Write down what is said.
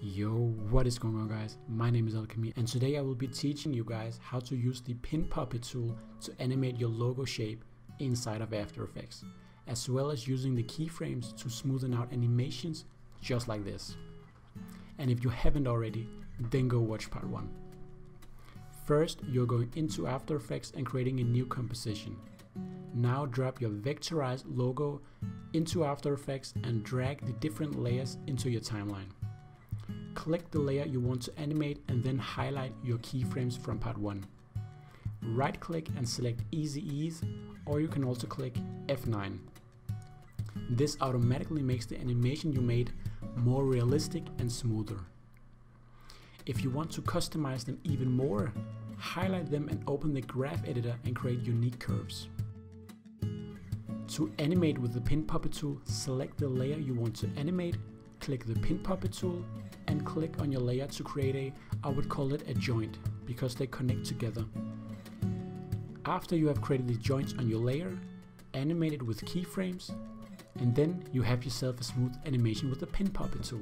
Yo, what is going on guys? My name is Alchemy and today I will be teaching you guys how to use the pin puppet tool to animate your logo shape inside of After Effects, as well as using the keyframes to smoothen out animations just like this. And if you haven't already, then go watch part 1. First, you're going into After Effects and creating a new composition. Now drop your vectorized logo into After Effects and drag the different layers into your timeline. Click the layer you want to animate and then highlight your keyframes from part 1. Right click and select Easy Ease, or you can also click F9. This automatically makes the animation you made more realistic and smoother. If you want to customize them even more, highlight them and open the graph editor and create unique curves. To animate with the pin puppet tool, select the layer you want to animate, click the pin puppet tool and click on your layer to create I would call it a joint, because they connect together. After you have created the joints on your layer, animate it with keyframes, and then you have yourself a smooth animation with the pin puppet tool.